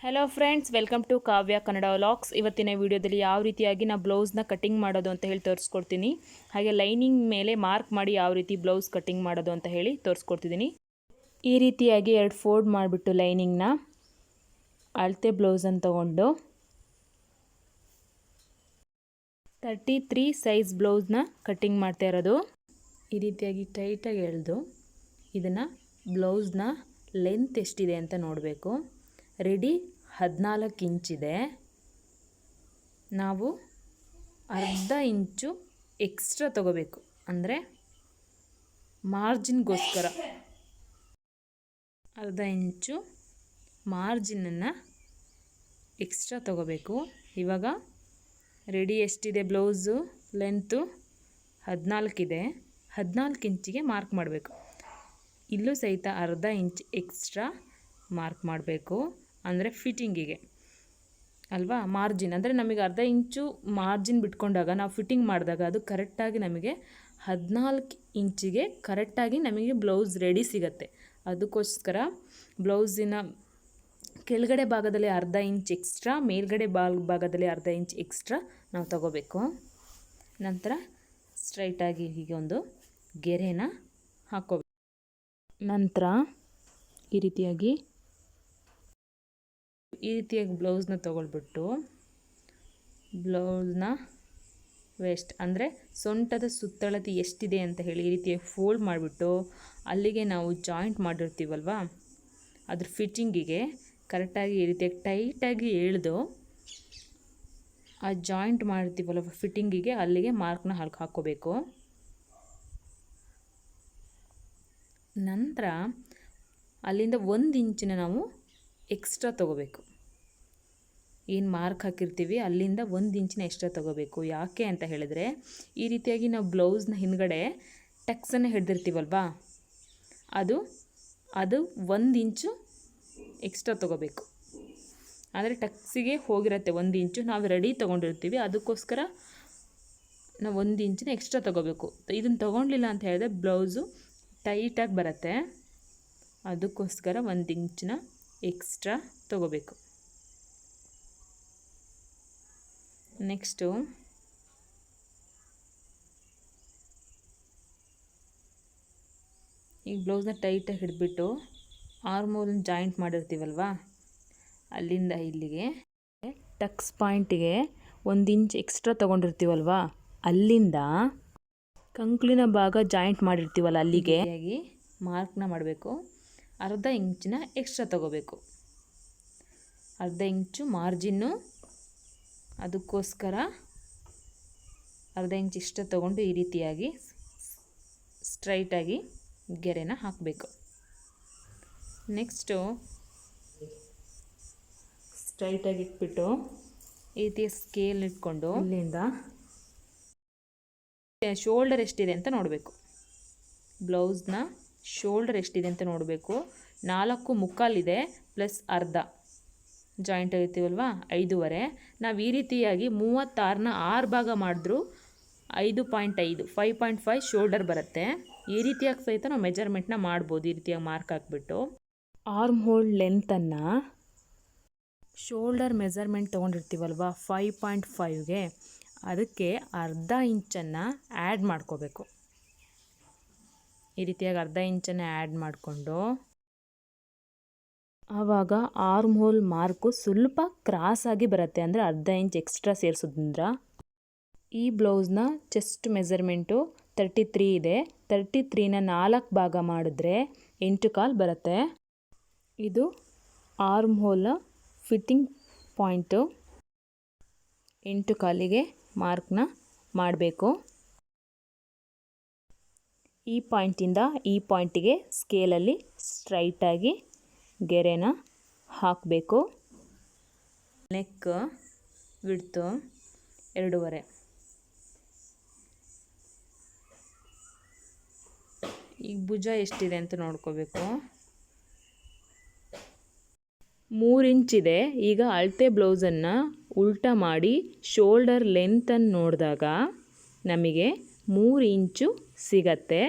Hello friends, welcome to Kavya Kannada vlogs. ಇವತ್ತಿನ ವಿಡಿಯೋದಲ್ಲಿ ಯಾವ ರೀತಿಯಾಗಿ ನಾವು ಬ್ಲೌಸ್ನ ಕಟಿಂಗ್ ಮಾಡೋದು ಅಂತ ಹೇಳಿ ತೋರಿಸ್ಕೊಡ್ತೀನಿ. ಹಾಗೆ ಲೈನಿಂಗ್ ಮೇಲೆ ಮಾರ್ಕ್ ಮಾಡಿ ಯಾವ ರೀತಿ ಬ್ಲೌಸ್ ಕಟಿಂಗ್ ಮಾಡೋದು ಅಂತ ಹೇಳಿ ತೋರಿಸ್ಕೊಡ್ತಿದ್ದೀನಿ. ಈ ರೀತಿಯಾಗಿ 2 ಫೋಲ್ಡ್ ಮಾಡಿಬಿಟ್ಟು ಲೈನಿಂಗ್ನ ಅಳತೆ ಬ್ಲೌಸನ್ನು ತಗೊಂಡು 33 ಸೈಜ್ ಬ್ಲೌಸ್ನ ಕಟಿಂಗ್ ಮಾಡ್ತಾ ಇರೋದು. ಈ ರೀತಿಯಾಗಿ ಟೈಟಾಗಿ ಎಳೆದು ಇದನ್ನು ಬ್ಲೌಸ್ನ ಲೆಂತ್ ಎಷ್ಟಿದೆ ಅಂತ ನೋಡಬೇಕು. ರೆಡಿ 14 ಇಂಚಿದೆ. ನಾವು ಅರ್ಧ ಇಂಚು ಎಕ್ಸ್ಟ್ರಾ ತಗೋಬೇಕು, ಅಂದರೆ ಮಾರ್ಜಿನ್ಗೋಸ್ಕರ ಅರ್ಧ ಇಂಚು ಮಾರ್ಜಿನನ್ನು ಎಕ್ಸ್ಟ್ರಾ ತಗೋಬೇಕು. ಇವಾಗ ರೆಡಿ ಎಷ್ಟಿದೆ ಬ್ಲೌಸು ಲೆಂತು 14 ಇದೆ. 14 ಇಂಚಿಗೆ ಮಾರ್ಕ್ ಮಾಡಬೇಕು. ಇಲ್ಲೂ ಸಹಿತ ಅರ್ಧ ಇಂಚ್ ಎಕ್ಸ್ಟ್ರಾ ಮಾರ್ಕ್ ಮಾಡಬೇಕು, ಅಂದರೆ ಫಿಟ್ಟಿಂಗಿಗೆ ಅಲ್ವಾ. ಮಾರ್ಜಿನ್ ಅಂದರೆ ನಮಗೆ ಅರ್ಧ ಇಂಚು ಮಾರ್ಜಿನ್ ಬಿಟ್ಕೊಂಡಾಗ ನಾವು ಫಿಟ್ಟಿಂಗ್ ಮಾಡಿದಾಗ ಅದು ಕರೆಕ್ಟಾಗಿ ನಮಗೆ 14 ಇಂಚಿಗೆ ಕರೆಕ್ಟಾಗಿ ನಮಗೆ ಬ್ಲೌಸ್ ರೆಡಿ ಸಿಗುತ್ತೆ. ಅದಕ್ಕೋಸ್ಕರ ಬ್ಲೌಸಿನ ಕೆಳಗಡೆ ಭಾಗದಲ್ಲಿ ಅರ್ಧ ಇಂಚ್ ಎಕ್ಸ್ಟ್ರಾ, ಮೇಲ್ಗಡೆ ಭಾಗದಲ್ಲಿ ಅರ್ಧ ಇಂಚ್ ಎಕ್ಸ್ಟ್ರಾ ನಾವು ತಗೋಬೇಕು. ನಂತರ ಸ್ಟ್ರೈಟಾಗಿ ಹೀಗೆ ಒಂದು ಗೆರೆನ ಹಾಕ್ಕೋಬೇಕು. ನಂತರ ಈ ರೀತಿಯಾಗಿ ಬ್ಲೌಸ್ನ ತೊಗೊಳ್ಬಿಟ್ಟು ಬ್ಲೌಸ್ನ ವೇಸ್ಟ್ ಅಂದರೆ ಸೊಂಟದ ಸುತ್ತಳತೆ ಎಷ್ಟಿದೆ ಅಂತ ಹೇಳಿ ಈ ರೀತಿಯಾಗಿ ಫೋಲ್ಡ್ ಮಾಡಿಬಿಟ್ಟು ಅಲ್ಲಿಗೆ ನಾವು ಜಾಯಿಂಟ್ ಮಾಡಿರ್ತೀವಲ್ವ, ಅದ್ರ ಫಿಟ್ಟಿಂಗಿಗೆ ಕರೆಕ್ಟಾಗಿ ಈ ರೀತಿಯಾಗಿ ಟೈಟಾಗಿ ಎಳೆದು ಆ ಜಾಯಿಂಟ್ ಮಾಡಿರ್ತೀವಲ್ವ ಫಿಟ್ಟಿಂಗಿಗೆ ಅಲ್ಲಿಗೆ ಮಾರ್ಕ್ನ ಹಾಕ್ಕೋಬೇಕು. ನಂತರ ಅಲ್ಲಿಂದ 1 ಇಂಚಿನ ನಾವು ಎಕ್ಸ್ಟ್ರಾ ತೊಗೋಬೇಕು. ಏನು ಮಾರ್ಕ್ ಹಾಕಿರ್ತೀವಿ ಅಲ್ಲಿಂದ 1 ಇಂಚಿನ ಎಕ್ಸ್ಟ್ರಾ ತೊಗೋಬೇಕು. ಯಾಕೆ ಅಂತ ಹೇಳಿದರೆ, ಈ ರೀತಿಯಾಗಿ ನಾವು ಬ್ಲೌಸ್ನ ಹಿಂದ್ಗಡೆ ಟಕ್ಸನ್ನು ಹಿಡ್ದಿರ್ತೀವಲ್ವಾ, ಅದು 1 ಇಂಚು ಎಕ್ಸ್ಟ್ರಾ ತೊಗೋಬೇಕು. ಅಂದರೆ ಟಕ್ಸಿಗೆ ಹೋಗಿರುತ್ತೆ 1 ಇಂಚು, ನಾವು ರೆಡಿ ತೊಗೊಂಡಿರ್ತೀವಿ, ಅದಕ್ಕೋಸ್ಕರ ನಾವು 1 ಇಂಚಿನ ಎಕ್ಸ್ಟ್ರಾ ತೊಗೋಬೇಕು. ಇದನ್ನು ತೊಗೊಂಡಿಲ್ಲ ಅಂತ ಹೇಳಿದ್ರೆ ಬ್ಲೌಸು ಟೈಟಾಗಿ ಬರುತ್ತೆ. ಅದಕ್ಕೋಸ್ಕರ 1 ಇಂಚಿನ ಎಕ್ಸ್ಟ್ರಾ ತೊಗೋಬೇಕು. ನೆಕ್ಸ್ಟು ಈಗ ಬ್ಲೌಸ್ನ ಟೈಟಾಗಿ ಹಿಡಿದ್ಬಿಟ್ಟು ಆರ್ಮೋಲ್ ಜಾಯಿಂಟ್ ಮಾಡಿರ್ತೀವಲ್ವ, ಅಲ್ಲಿಂದ ಇಲ್ಲಿಗೆ ಟಕ್ಸ್ ಪಾಯಿಂಟಿಗೆ 1 ಇಂಚ್ ಎಕ್ಸ್ಟ್ರಾ ತೊಗೊಂಡಿರ್ತೀವಲ್ವ, ಅಲ್ಲಿಂದ ಕಂಕ್ಳಿನ ಭಾಗ ಜಾಯಿಂಟ್ ಮಾಡಿರ್ತೀವಲ್ಲ ಅಲ್ಲಿಗೆ ಮಾರ್ಕ್ನ ಮಾಡಬೇಕು. ಅರ್ಧ ಇಂಚಿನ ಎಕ್ಸ್ಟ್ರಾ ತೊಗೋಬೇಕು. ಅರ್ಧ ಇಂಚು ಮಾರ್ಜಿನ್ನು, ಅದಕ್ಕೋಸ್ಕರ ಅರ್ಧ ಇಂಚ್ ಎಕ್ಸ್ಟ್ರಾ ತೊಗೊಂಡು ಈ ರೀತಿಯಾಗಿ ಸ್ಟ್ರೈಟಾಗಿ ಗೆರೆನ ಹಾಕಬೇಕು. ನೆಕ್ಸ್ಟು ಸ್ಟ್ರೈಟಾಗಿ ಇಟ್ಬಿಟ್ಟು ಈ ರೀತಿ ಸ್ಕೇಲ್ ಇಟ್ಕೊಂಡು ಇಲ್ಲಿಂದ ಶೋಲ್ಡರ್ ಎಷ್ಟಿದೆ ಅಂತ ನೋಡಬೇಕು. ಬ್ಲೌಸ್ನ ಶೋಲ್ಡರ್ ಎಷ್ಟಿದೆ ಅಂತ ನೋಡಬೇಕು. 4.25 ಇದೆ ಪ್ಲಸ್ ಅರ್ಧ ಜಾಯಿಂಟ್ ಇರ್ತೀವಲ್ವ 5.5. ನಾವು ಈ ರೀತಿಯಾಗಿ 36ನ 6 ಭಾಗ ಮಾಡಿದ್ರೂ 5.5 5.5 ಶೋಲ್ಡರ್ ಬರುತ್ತೆ. ಈ ರೀತಿಯಾಗಿ ಸಹಿತ ನಾವು ಮೆಜರ್ಮೆಂಟ್ನ ಮಾಡ್ಬೋದು. ಈ ರೀತಿಯಾಗಿ ಮಾರ್ಕ್ ಹಾಕ್ಬಿಟ್ಟು ಆರ್ಮ್ ಹೋಲ್ ಲೆಂತನ್ನು ಶೋಲ್ಡರ್ ಮೆಜರ್ಮೆಂಟ್ ತೊಗೊಂಡಿರ್ತೀವಲ್ವ 5.5ಗೆ ಅದಕ್ಕೆ ಅರ್ಧ ಇಂಚನ್ನು ಆ್ಯಡ್ ಮಾಡ್ಕೋಬೇಕು. ಈ ರೀತಿಯಾಗಿ ಅರ್ಧ ಇಂಚನ್ನು ಆ್ಯಡ್ ಮಾಡಿಕೊಂಡು ಆವಾಗ ಆರ್ಮ್ ಹೋಲ್ ಮಾರ್ಕು ಸ್ವಲ್ಪ ಕ್ರಾಸಾಗಿ ಬರುತ್ತೆ, ಅಂದರೆ ಅರ್ಧ ಇಂಚ್ ಎಕ್ಸ್ಟ್ರಾ ಸೇರಿಸೋದ್ರಿಂದ. ಈ ಬ್ಲೌಸ್ನ ಚೆಸ್ಟ್ ಮೆಜರ್ಮೆಂಟು 33 ಇದೆ. 33ನ 4 ಭಾಗ ಮಾಡಿದ್ರೆ 8.25 ಬರುತ್ತೆ. ಇದು ಆರ್ಮ್ ಹೋಲ್ ಫಿಟ್ಟಿಂಗ್ ಪಾಯಿಂಟು. 8.25ಗೆ ಮಾರ್ಕ್ನ ಮಾಡಬೇಕು. ಈ ಪಾಯಿಂಟಿಂದ ಈ ಪಾಯಿಂಟಿಗೆ ಸ್ಕೇಲಲ್ಲಿ ಸ್ಟ್ರೈಟಾಗಿ ಗೆರೆನ ಹಾಕಬೇಕು. Neck width 2.5. ಈಗ ಭುಜ ಎಷ್ಟಿದೆ ಅಂತ ನೋಡ್ಕೋಬೇಕು. 3 ಇಂಚಿದೆ. ಈಗ ಅಳತೆ ಬ್ಲೌಸನ್ನು ಉಲ್ಟಾ ಮಾಡಿ ಶೋಲ್ಡರ್ ಲೆಂತನ್ನು ನೋಡಿದಾಗ ನಮಗೆ 3 ಇಂಚು ಸಿಗತ್ತೆ.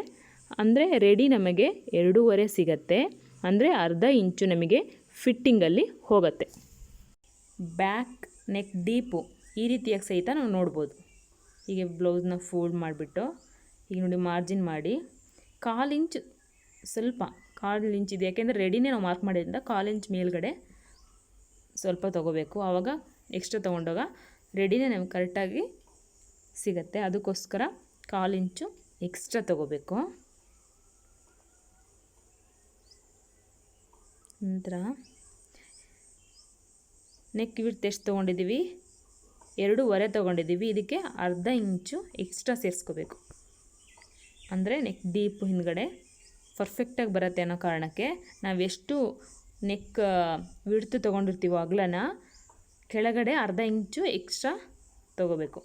ಅಂದರೆ ರೆಡಿ ನಮಗೆ 2.5 ಸಿಗತ್ತೆ. ಅಂದರೆ ಅರ್ಧ ಇಂಚು ನಮಗೆ ಫಿಟ್ಟಿಂಗಲ್ಲಿ ಹೋಗುತ್ತೆ. ಬ್ಯಾಕ್ ನೆಕ್ ಡೀಪು ಈ ರೀತಿಯಾಗಿ ಸಹಿತ ನಾವು ನೋಡ್ಬೋದು. ಹೀಗೆ ಬ್ಲೌಸ್ನ ಫೋಲ್ಡ್ ಮಾಡಿಬಿಟ್ಟು ಈಗ ನೋಡಿ ಮಾರ್ಜಿನ್ ಮಾಡಿ 1/4 ಇಂಚ್ ಸ್ವಲ್ಪ 1/4 ಇಂಚ್ ಇದೆ, ಯಾಕೆಂದರೆ ರೆಡಿನೇ ನಾವು ಮಾರ್ಕ್ ಮಾಡಿದ್ರಿಂದ 1/4 ಇಂಚ್ ಮೇಲ್ಗಡೆ ಸ್ವಲ್ಪ ತೊಗೋಬೇಕು. ಆವಾಗ ಎಕ್ಸ್ಟ್ರಾ ತೊಗೊಂಡಾಗ ರೆಡಿನೇ ನಮ್ಗೆ ಕರೆಕ್ಟಾಗಿ ಸಿಗುತ್ತೆ. ಅದಕ್ಕೋಸ್ಕರ 1/4 ಇಂಚು ಎಕ್ಸ್ಟ್ರಾ ತೊಗೋಬೇಕು. ನಂತರ ನೆಕ್ ವಿಡ್ತ್ ಎಷ್ಟು ತೊಗೊಂಡಿದ್ದೀವಿ, 2.5 ತೊಗೊಂಡಿದ್ದೀವಿ. ಇದಕ್ಕೆ 1/2 ಇಂಚು ಎಕ್ಸ್ಟ್ರಾ ಸೇರಿಸ್ಕೋಬೇಕು. ಅಂದರೆ ನೆಕ್ ಡೀಪ್ ಹಿಂದ್ಗಡೆ ಪರ್ಫೆಕ್ಟಾಗಿ ಬರುತ್ತೆ ಅನ್ನೋ ಕಾರಣಕ್ಕೆ ನಾವೆಷ್ಟು ನೆಕ್ ವಿಡ್ತ್ ತೊಗೊಂಡಿರ್ತೀವೋ ಅಗಲನ ಕೆಳಗಡೆ 1/2 ಇಂಚು ಎಕ್ಸ್ಟ್ರಾ ತೊಗೋಬೇಕು.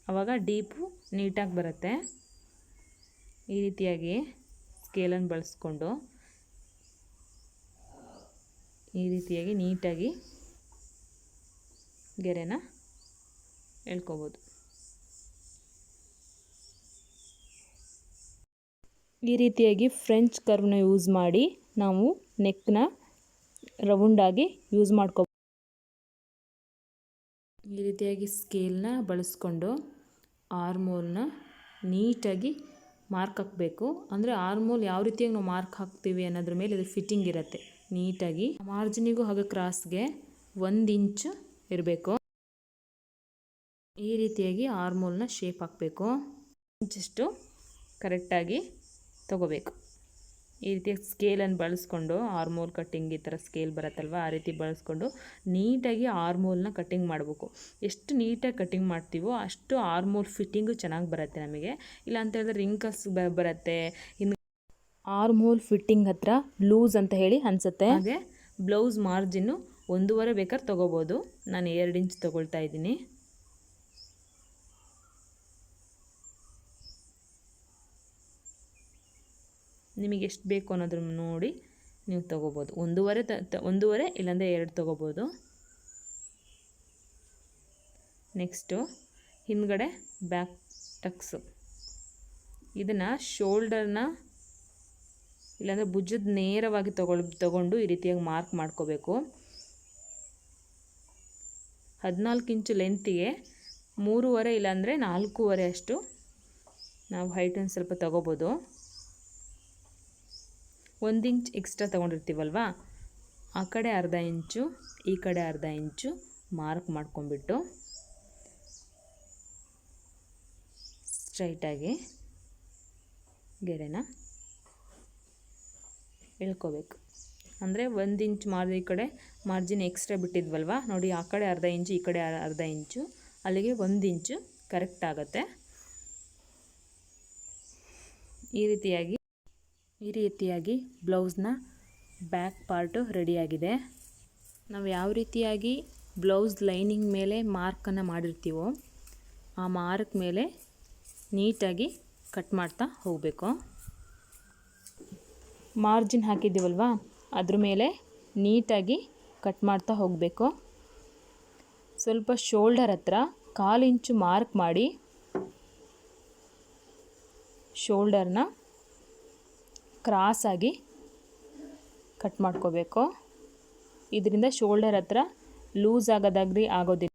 ಆವಾಗ ಡೀಪು ನೀಟಾಗಿ ಬರುತ್ತೆ. ಈ ರೀತಿಯಾಗಿ ಸ್ಕೇಲನ್ನು ಬಳಸ್ಕೊಂಡು ಈ ರೀತಿಯಾಗಿ ನೀಟಾಗಿ ಗೆರೆನ ಎಳ್ಕೊಬೋದು. ಈ ರೀತಿಯಾಗಿ ಫ್ರೆಂಚ್ ಕರ್ವ್ನ ಯೂಸ್ ಮಾಡಿ ನಾವು ನೆಕ್ನ ರೌಂಡಾಗಿ ಯೂಸ್ ಮಾಡ್ಕೋ. ಈ ರೀತಿಯಾಗಿ ಸ್ಕೇಲ್ನ ಬಳಸ್ಕೊಂಡು ಆರ್ಮೋಲ್ನ ನೀಟಾಗಿ ಮಾರ್ಕ್ ಹಾಕಬೇಕು. ಅಂದರೆ ಆರ್ಮೋಲ್ ಯಾವ ರೀತಿಯಾಗಿ ನಾವು ಮಾರ್ಕ್ ಹಾಕ್ತೀವಿ ಅನ್ನೋದ್ರ ಮೇಲೆ ಇದು ಫಿಟ್ಟಿಂಗ್ ಇರುತ್ತೆ. ನೀಟಾಗಿ ಮಾರ್ಜಿನಿಗೂ ಹಾಗೆ ಕ್ರಾಸ್ಗೆ 1 ಇಂಚು ಇರಬೇಕು. ಈ ರೀತಿಯಾಗಿ ಆರ್ಮೋಲ್ನ ಶೇಪ್ ಹಾಕಬೇಕು. ಇಂಚಷ್ಟು ಕರೆಕ್ಟಾಗಿ ತೊಗೋಬೇಕು. ಈ ರೀತಿ ಸ್ಕೇಲನ್ನು ಬಳಸ್ಕೊಂಡು ಆರ್ಮೋಲ್ ಕಟ್ಟಿಂಗ್ ಈ ಥರ ಸ್ಕೇಲ್ ಬರುತ್ತಲ್ವ ಆ ರೀತಿ ಬಳಸ್ಕೊಂಡು ನೀಟಾಗಿ ಆರ್ಮೋಲ್ನ ಕಟ್ಟಿಂಗ್ ಮಾಡಬೇಕು. ಎಷ್ಟು ನೀಟಾಗಿ ಕಟ್ಟಿಂಗ್ ಮಾಡ್ತೀವೋ ಅಷ್ಟು ಆರ್ಮೋಲ್ ಫಿಟ್ಟಿಂಗು ಚೆನ್ನಾಗಿ ಬರುತ್ತೆ ನಮಗೆ. ಇಲ್ಲ ಅಂತ ಹೇಳಿದ್ರೆ ರಿಂಕಲ್ಸ್ ಬರುತ್ತೆ. ಇನ್ನು ಆರ್ಮೋಲ್ ಫಿಟ್ಟಿಂಗ್ ಹತ್ರ ಲೂಸ್ ಅಂತ ಹೇಳಿ ಅನಿಸುತ್ತೆ. ಹಾಗೆ ಬ್ಲೌಸ್ ಮಾರ್ಜಿನ್ನು 1.5 ಬೇಕಾದ್ರೆ ತೊಗೋಬೋದು. ನಾನು 2 ಇಂಚ್ ತೊಗೊಳ್ತಾ ಇದ್ದೀನಿ. ನಿಮಗೆ ಎಷ್ಟು ಬೇಕು ಅನ್ನೋದನ್ನು ನೋಡಿ ನೀವು ತೊಗೋಬೋದು. 1.5 ಇಲ್ಲಾಂದರೆ 2 ತೊಗೋಬೋದು. ನೆಕ್ಸ್ಟು ಹಿಂದ್ಗಡೆ ಬ್ಯಾಕ್ ಟಕ್ಸು, ಇದನ್ನು ಶೋಲ್ಡರ್ನ ಇಲ್ಲಾಂದರೆ ಭುಜದ ನೇರವಾಗಿ ತಗೊಂಡು ಈ ರೀತಿಯಾಗಿ ಮಾರ್ಕ್ ಮಾಡ್ಕೋಬೇಕು. 14 ಇಂಚು ಲೆಂತಿಗೆ 3.5 ಇಲ್ಲಾಂದರೆ 4.5 ಅಷ್ಟು ನಾವು ಹೈಟನ್ನು ಸ್ವಲ್ಪ ತೊಗೋಬೋದು. 1 ಇಂಚ್ ಎಕ್ಸ್ಟ್ರಾ ತೊಗೊಂಡಿರ್ತೀವಲ್ವ, ಆ ಕಡೆ 1/2 ಇಂಚು ಈ ಕಡೆ 1/2 ಇಂಚು ಮಾರ್ಕ್ ಮಾಡ್ಕೊಂಬಿಟ್ಟು ಸ್ಟ್ರೈಟಾಗಿ ಗೆರೆನ ಎಳ್ಕೋಬೇಕು. ಅಂದರೆ 1 ಇಂಚ್ ಈ ಕಡೆ ಮಾರ್ಜಿನ್ ಎಕ್ಸ್ಟ್ರಾ ಬಿಟ್ಟಿದ್ವಲ್ವ ನೋಡಿ, ಆ ಕಡೆ 1/2 ಇಂಚು ಈ ಕಡೆ 1/2 ಇಂಚು, ಅಲ್ಲಿಗೆ 1 ಇಂಚು ಕರೆಕ್ಟ್ ಆಗುತ್ತೆ. ಈ ರೀತಿಯಾಗಿ ಬ್ಲೌಸ್ನ ಬ್ಯಾಕ್ ಪಾರ್ಟು ರೆಡಿಯಾಗಿದೆ. ನಾವು ಯಾವ ರೀತಿಯಾಗಿ ಬ್ಲೌಸ್ ಲೈನಿಂಗ್ ಮೇಲೆ ಮಾರ್ಕನ್ನು ಮಾಡಿರ್ತೀವೋ ಆ ಮಾರ್ಕ್ ಮೇಲೆ ನೀಟಾಗಿ ಕಟ್ ಮಾಡ್ತಾ ಹೋಗಬೇಕು. ಮಾರ್ಜಿನ್ ಹಾಕಿದ್ದೀವಲ್ವ ಅದ್ರ ಮೇಲೆ ನೀಟಾಗಿ ಕಟ್ ಮಾಡ್ತಾ ಹೋಗಬೇಕು. ಸ್ವಲ್ಪ ಶೋಲ್ಡರ್ ಹತ್ರ 1/4 ಇಂಚು ಮಾರ್ಕ್ ಮಾಡಿ ಶೋಲ್ಡರ್ನ ಕ್ರಾಸಾಗಿ ಕಟ್ ಮಾಡ್ಕೋಬೇಕು. ಇದರಿಂದ ಶೋಲ್ಡರ್ ಹತ್ರ ಲೂಸ್ ಆಗೋದಿಲ್ಲ.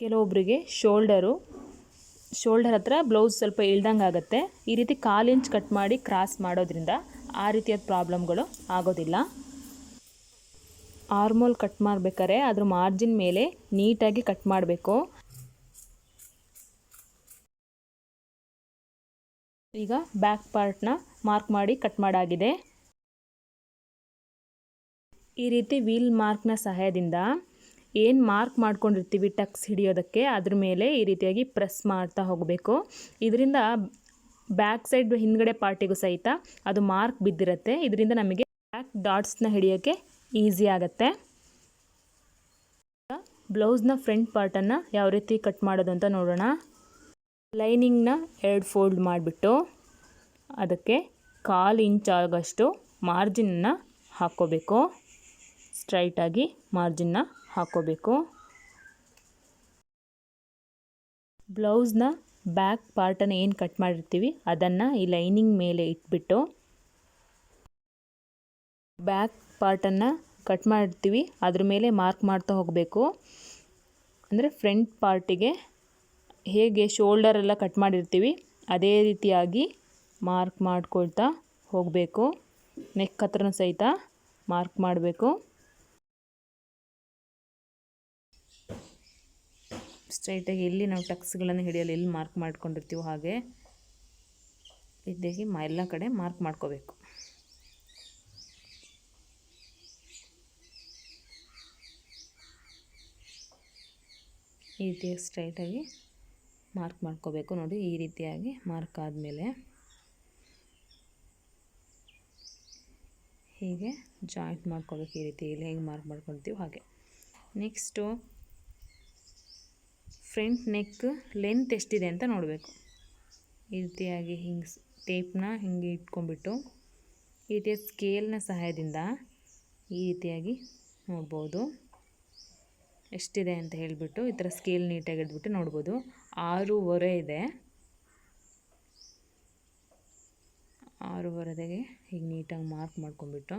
ಕೆಲವೊಬ್ಬರಿಗೆ ಶೋಲ್ಡರ್ ಹತ್ರ ಬ್ಲೌಸ್ ಸ್ವಲ್ಪ ಇಳ್ದಂಗೆ ಆಗುತ್ತೆ. ಈ ರೀತಿ 1/4 ಇಂಚ್ ಕಟ್ ಮಾಡಿ ಕ್ರಾಸ್ ಮಾಡೋದ್ರಿಂದ ಆ ರೀತಿಯಾದ ಪ್ರಾಬ್ಲಮ್ಗಳು ಆಗೋದಿಲ್ಲ. ಆರ್ಮೋಲ್ ಕಟ್ ಮಾಡಬೇಕಾದ್ರೆ ಅದ್ರ ಮಾರ್ಜಿನ್ ಮೇಲೆ ನೀಟಾಗಿ ಕಟ್ ಮಾಡಬೇಕು. ಈಗ ಬ್ಯಾಕ್ ಪಾರ್ಟ್ನ ಮಾರ್ಕ್ ಮಾಡಿ ಕಟ್ ಮಾಡಾಗಿದೆ. ಈ ರೀತಿ ವೀಲ್ ಮಾರ್ಕ್ನ ಸಹಾಯದಿಂದ ಏನು ಮಾರ್ಕ್ ಮಾಡ್ಕೊಂಡಿರ್ತೀವಿ ಟಕ್ಸ್ ಹಿಡಿಯೋದಕ್ಕೆ ಅದ್ರ ಮೇಲೆ ಈ ರೀತಿಯಾಗಿ ಪ್ರೆಸ್ ಮಾಡ್ತಾ ಹೋಗಬೇಕು. ಇದರಿಂದ ಬ್ಯಾಕ್ ಸೈಡ್ ಹಿಂದ್ಗಡೆ ಪಾರ್ಟಿಗೂ ಸಹಿತ ಅದು ಮಾರ್ಕ್ ಬಿದ್ದಿರುತ್ತೆ. ಇದರಿಂದ ನಮಗೆ ಬ್ಯಾಕ್ ಡಾಟ್ಸ್ನ ಹಿಡಿಯೋಕ್ಕೆ ಈಸಿ ಆಗುತ್ತೆ. ಬ್ಲೌಸ್ನ ಫ್ರಂಟ್ ಪಾರ್ಟನ್ನು ಯಾವ ರೀತಿ ಕಟ್ ಮಾಡೋದು ಅಂತ ನೋಡೋಣ. ಲೈನಿಂಗ್ನ 2 ಫೋಲ್ಡ್ ಮಾಡಿಬಿಟ್ಟು ಅದಕ್ಕೆ 1/4 ಇಂಚ್ ಆಗೋಷ್ಟು ಮಾರ್ಜಿನ್ನ ಹಾಕ್ಕೋಬೇಕು. ಸ್ಟ್ರೈಟಾಗಿ ಮಾರ್ಜಿನ್ನ ಹಾಕ್ಕೋಬೇಕು. ಬ್ಲೌಸ್ನ ಬ್ಯಾಕ್ ಪಾರ್ಟನ್ನು ಏನು ಕಟ್ ಮಾಡಿರ್ತೀವಿ ಅದನ್ನು ಈ ಲೈನಿಂಗ್ ಮೇಲೆ ಇಟ್ಬಿಟ್ಟು ಬ್ಯಾಕ್ ಪಾರ್ಟನ್ನು ಕಟ್ ಮಾಡ್ತೀವಿ ಅದ್ರ ಮೇಲೆ ಮಾರ್ಕ್ ಮಾಡ್ತಾ ಹೋಗಬೇಕು. ಅಂದರೆ ಫ್ರಂಟ್ ಪಾರ್ಟಿಗೆ ಹೇಗೆ ಶೋಲ್ಡರ್ ಎಲ್ಲ ಕಟ್ ಮಾಡಿರ್ತೀವಿ ಅದೇ ರೀತಿಯಾಗಿ ಮಾರ್ಕ್ ಮಾಡ್ಕೊಳ್ತಾ ಹೋಗಬೇಕು. ನೆಕ್ ಹತ್ರನೂ ಸಹಿತ ಮಾರ್ಕ್ ಮಾಡಬೇಕು. ಸ್ಟ್ರೈಟಾಗಿ ಎಲ್ಲಿ ನಾವು ಟಕ್ಸ್ಗಳನ್ನು ಹಿಡಿಯಲು ಎಲ್ಲಿ ಮಾರ್ಕ್ ಮಾಡ್ಕೊಂಡಿರ್ತೀವೋ ಹಾಗೆ ಇದ್ದಾಗಿ ಎಲ್ಲ ಕಡೆ ಮಾರ್ಕ್ ಮಾಡ್ಕೋಬೇಕು. ಈ ರೀತಿಯಾಗಿ ಸ್ಟ್ರೈಟಾಗಿ ಮಾರ್ಕ್ ಮಾಡ್ಕೋಬೇಕು. ನೋಡಿ ಈ ರೀತಿಯಾಗಿ ಮಾರ್ಕ್ ಆದಮೇಲೆ ಹೀಗೆ ಜಾಯಿಂಟ್ ಮಾಡ್ಕೋಬೇಕು. ಈ ರೀತಿ ಇಲ್ಲಿ ಹೇಗೆ ಮಾರ್ಕ್ ಮಾಡ್ಕೊಳ್ತೀವಿ ಹಾಗೆ. ನೆಕ್ಸ್ಟು ಫ್ರಂಟ್ ನೆಕ್ ಲೆಂತ್ ಎಷ್ಟಿದೆ ಅಂತ ನೋಡಬೇಕು. ಈ ರೀತಿಯಾಗಿ ಹಿಂಗೆ ಟೇಪ್ನ ಹಿಂಗೆ ಇಟ್ಕೊಂಡ್ಬಿಟ್ಟು ಈ ರೀತಿಯ ಸ್ಕೇಲ್ನ ಸಹಾಯದಿಂದ ಈ ರೀತಿಯಾಗಿ ನೋಡ್ಬೋದು ಎಷ್ಟಿದೆ ಅಂತ ಹೇಳಿಬಿಟ್ಟು. ಈ ಥರ ಸ್ಕೇಲ್ ನೀಟಾಗಿ ಹಿಡಿದ್ಬಿಟ್ಟು ನೋಡ್ಬೋದು. 6.5 ಇದೆ. 6.5ಗೆ ಹೀಗೆ ನೀಟಾಗಿ ಮಾರ್ಕ್ ಮಾಡ್ಕೊಂಡ್ಬಿಟ್ಟು